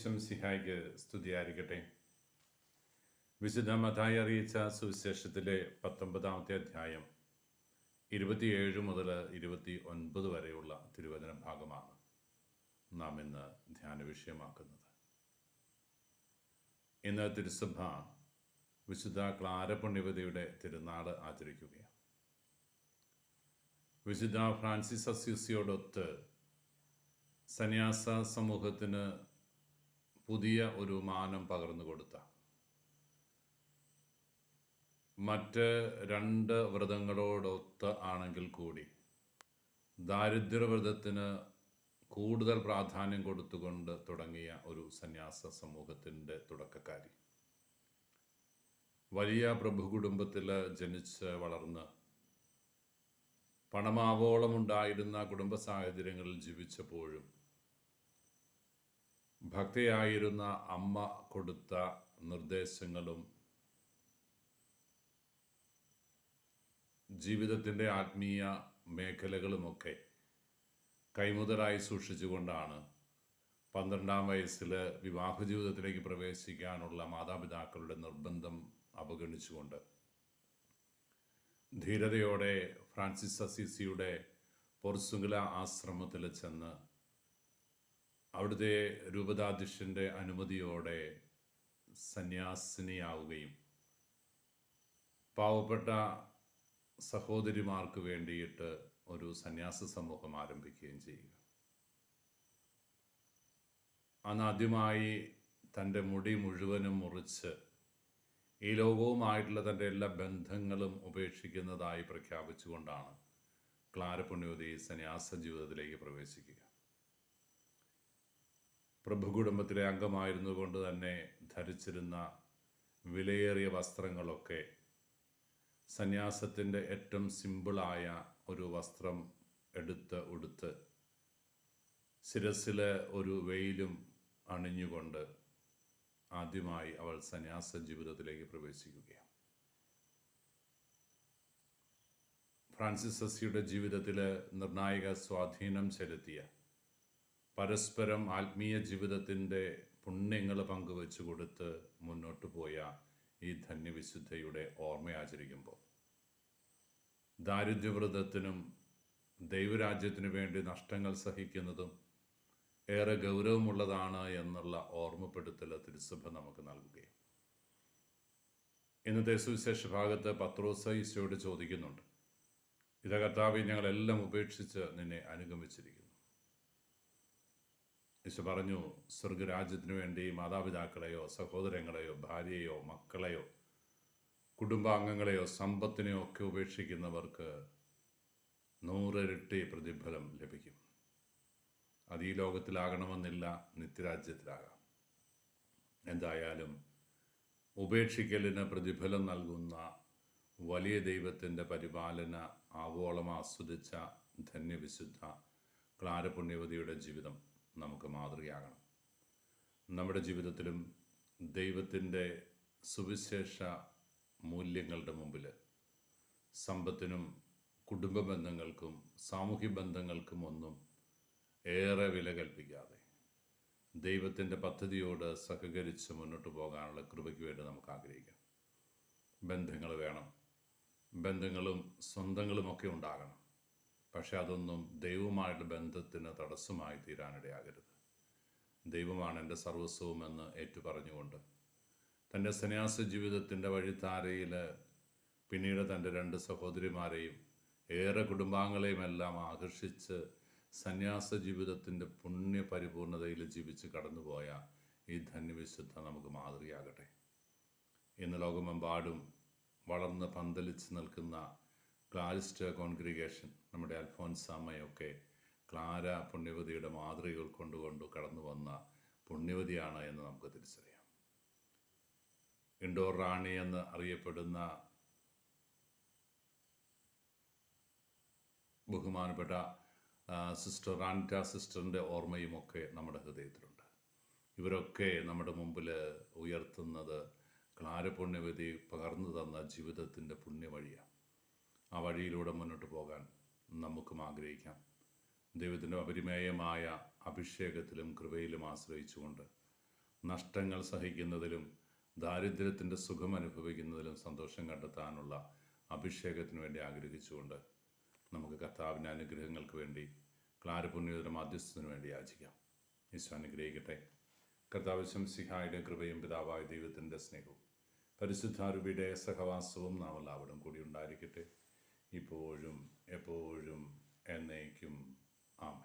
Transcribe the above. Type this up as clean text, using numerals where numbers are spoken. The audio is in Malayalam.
ഈശം സിഹായിക്ക് സ്തുതിയായിരിക്കട്ടെ. വിശുദ്ധ മത്തായി അറിയിച്ച സുവിശേഷത്തിലെ 19-ാമത്തെ അധ്യായം 27 മുതൽ 29 വരെയുള്ള തിരുവചന ഭാഗമാണ് നാം ഇന്ന് ധ്യാന വിഷയമാക്കുന്നത്. ഇന്ന് തിരുസഭ വിശുദ്ധ ക്ലാര പുണ്യവതിയുടെ തിരുനാൾ ആചരിക്കുകയാണ്. വിശുദ്ധ ഫ്രാൻസിസ് അസ്യൂസിയോടൊത്ത് സന്യാസ സമൂഹത്തിന് പുതിയ ഒരു മാനം പകർന്നു കൊടുത്ത, മറ്റ് 2 വ്രതങ്ങളോടൊത്ത് ആണെങ്കിൽ കൂടി ദാരിദ്ര്യവ്രതത്തിന് കൂടുതൽ പ്രാധാന്യം കൊടുത്തുകൊണ്ട് തുടങ്ങിയ ഒരു സന്യാസ സമൂഹത്തിൻ്റെ തുടക്കക്കാരി. വലിയ പ്രഭു കുടുംബത്തിൽ ജനിച്ച് വളർന്ന് പണമാവോളമുണ്ടായിരുന്ന കുടുംബ സാഹചര്യങ്ങളിൽ ജീവിച്ചപ്പോഴും ഭക്തയായിരുന്ന അമ്മ കൊടുത്ത നിർദ്ദേശങ്ങളും ജീവിതത്തിൻ്റെ ആത്മീയ മേഖലകളുമൊക്കെ കൈമുതലായി സൂക്ഷിച്ചുകൊണ്ടാണ് 12-ാം വയസ്സിൽ വിവാഹ ജീവിതത്തിലേക്ക് പ്രവേശിക്കാനുള്ള മാതാപിതാക്കളുടെ നിർബന്ധം അവഗണിച്ചുകൊണ്ട് ധീരതയോടെ ഫ്രാൻസിസ് അസീസിയുടെ പോർസുഗല ആശ്രമത്തിൽ ചെന്ന് അവിടുത്തെ രൂപതാധ്യക്ഷൻ്റെ അനുമതിയോടെ സന്യാസിനിയാവുകയും പാവപ്പെട്ട സഹോദരിമാർക്ക് വേണ്ടിയിട്ട് ഒരു സന്യാസ സമൂഹം ആരംഭിക്കുകയും ചെയ്യുക. അന്നാദ്യമായി തൻ്റെ മുടി മുഴുവനും മുറിച്ച് ഈ ലോകവുമായിട്ടുള്ള തൻ്റെ എല്ലാ ബന്ധങ്ങളും ഉപേക്ഷിക്കുന്നതായി പ്രഖ്യാപിച്ചുകൊണ്ടാണ് ക്ലാര പുണ്യവതി സന്യാസ ജീവിതത്തിലേക്ക് പ്രവേശിക്കുക. പ്രഭു കുടുംബത്തിലെ അംഗമായിരുന്നു കൊണ്ട് തന്നെ ധരിച്ചിരുന്ന വിലയേറിയ വസ്ത്രങ്ങളൊക്കെ സന്യാസത്തിൻ്റെ ഏറ്റവും സിമ്പിളായ ഒരു വസ്ത്രം എടുത്ത് ഉടുത്ത് ശിരസിൽ ഒരു വെയിലും അണിഞ്ഞുകൊണ്ട് ആദ്യമായി അവൾ സന്യാസ ജീവിതത്തിലേക്ക് പ്രവേശിക്കുകയാണ്. ഫ്രാൻസിസ് അസിയുടെ ജീവിതത്തിൽ നിർണായക സ്വാധീനം ചെലുത്തിയ, പരസ്പരം ആത്മീയ ജീവിതത്തിൻ്റെ പുണ്യങ്ങൾ പങ്കുവെച്ചു കൊടുത്ത് മുന്നോട്ട് പോയ ഈ ധന്യവിശുദ്ധയുടെ ഓർമ്മ ആചരിക്കുമ്പോൾ ദാരിദ്ര്യവ്രതത്തിനും ദൈവരാജ്യത്തിനു വേണ്ടി നഷ്ടങ്ങൾ സഹിക്കുന്നതും ഏറെ ഗൗരവമുള്ളതാണ് എന്നുള്ള ഓർമ്മപ്പെടുത്തൽ തിരുസഭ നമുക്ക് നൽകുകയും. ഇന്നത്തെ സുവിശേഷ ഭാഗത്ത് പത്രോസ് ഈശോയോട് ചോദിക്കുന്നുണ്ട്, ഇതാ കർത്താവേ, ഞങ്ങളെല്ലാം ഉപേക്ഷിച്ച് നിന്നെ അനുഗമിച്ചിരിക്കുന്നു. ഈശോ പറഞ്ഞു, സ്വർഗരാജ്യത്തിനു വേണ്ടി മാതാപിതാക്കളെയോ സഹോദരങ്ങളെയോ ഭാര്യയെയോ മക്കളെയോ കുടുംബാംഗങ്ങളെയോ സമ്പത്തിനെയോ ഒക്കെ ഉപേക്ഷിക്കുന്നവർക്ക് 100 ഇരട്ടി പ്രതിഫലം ലഭിക്കും. അത് ഈ ലോകത്തിലാകണമെന്നില്ല, നിത്യരാജ്യത്തിലാകാം. എന്തായാലും ഉപേക്ഷിക്കലിന് പ്രതിഫലം നൽകുന്ന വലിയ ദൈവത്തിൻ്റെ പരിപാലന ആവോളം ആസ്വദിച്ച ധന്യവിശുദ്ധ ക്ലാര പുണ്യവതിയുടെ ജീവിതം നമുക്ക് മാതൃകയാകണം. നമ്മുടെ ജീവിതത്തിലും ദൈവത്തിൻ്റെ സുവിശേഷ മൂല്യങ്ങളുടെ മുമ്പിൽ സമ്പത്തിനും കുടുംബ ബന്ധങ്ങൾക്കും സാമൂഹ്യ ബന്ധങ്ങൾക്കും ഒന്നും ഏറെ വില കൽപ്പിക്കാതെ ദൈവത്തിൻ്റെ പദ്ധതിയോട് സഹകരിച്ച് മുന്നോട്ട് പോകാനുള്ള കൃപയ്ക്ക് വേണ്ടി നമുക്ക് ആഗ്രഹിക്കാം. ബന്ധങ്ങൾ വേണം, ബന്ധങ്ങളും സ്വന്തങ്ങളുമൊക്കെ ഉണ്ടാകണം. പക്ഷെ അതൊന്നും ദൈവവുമായിട്ട് ബന്ധത്തിന് തടസ്സമായി തീരാനിടയാകരുത്. ദൈവമാണ് എൻ്റെ സർവസ്വവും എന്ന് ഏറ്റുപറഞ്ഞുകൊണ്ട് തൻ്റെ സന്യാസ ജീവിതത്തിൻ്റെ വഴിത്താരയിൽ പിന്നീട് തൻ്റെ 2 സഹോദരിമാരെയും ഏറെ കുടുംബാംഗങ്ങളെയും എല്ലാം ആകർഷിച്ച് സന്യാസ ജീവിതത്തിൻ്റെ പുണ്യ പരിപൂർണതയിൽ ജീവിച്ച് കടന്നുപോയ ഈ ധന്യവിശുദ്ധ നമുക്ക് മാതൃകയാകട്ടെ. ഇന്ന് ലോകമെമ്പാടും വളർന്ന് പന്തലിച്ച് നിൽക്കുന്ന ക്ലാരിസ്റ്റ് കോൺഗ്രിഗേഷൻ, നമ്മുടെ അൽഫോൻസാമ്മയൊക്കെ ക്ലാര പുണ്യവതിയുടെ മാതൃകകൾ കൊണ്ടുകൊണ്ട് കടന്നു വന്ന പുണ്യവതിയാണ് എന്ന് നമുക്ക് തിരിച്ചറിയാം. ഇൻഡോർ റാണി എന്ന് അറിയപ്പെടുന്ന ബഹുമാനപ്പെട്ട സിസ്റ്റർ റാൻറ്റ സിസ്റ്ററിൻ്റെ ഓർമ്മയുമൊക്കെ നമ്മുടെ ഹൃദയത്തിലുണ്ട്. ഇവരൊക്കെ നമ്മുടെ മുമ്പിൽ ഉയർത്തുന്നത് ക്ലാര പുണ്യവതി പകർന്നു തന്ന ജീവിതത്തിൻ്റെ പുണ്യവഴിയാണ്. ആ വഴിയിലൂടെ മുന്നോട്ട് പോകാൻ നമുക്കും ആഗ്രഹിക്കാം. ദൈവത്തിൻ്റെ അപരിമേയമായ അഭിഷേകത്തിലും കൃപയിലും ആശ്രയിച്ചുകൊണ്ട് നഷ്ടങ്ങൾ സഹിക്കുന്നതിലും ദാരിദ്ര്യത്തിൻ്റെ സുഖം അനുഭവിക്കുന്നതിലും സന്തോഷം കണ്ടെത്താനുള്ള അഭിഷേകത്തിന് വേണ്ടി ആഗ്രഹിച്ചുകൊണ്ട് നമുക്ക് കർത്താവിൻ്റെ അനുഗ്രഹങ്ങൾക്ക് വേണ്ടി ക്ലാരപുണ്യയുടെ മാധ്യസ്ഥത്തിന് വേണ്ടി യാചിക്കാം. ഈശോ അനുഗ്രഹിക്കട്ടെ. കർത്താവ് ശംസിഹായുടെ കൃപയും പിതാവായ ദൈവത്തിൻ്റെ സ്നേഹവും പരിശുദ്ധാരൂപിയുടെ സഹവാസവും നാം എല്ലാവരും കൂടി ഉണ്ടായിരിക്കട്ടെ, ഇപ്പോഴും എപ്പോഴും എന്നേക്കും. ആമേൻ.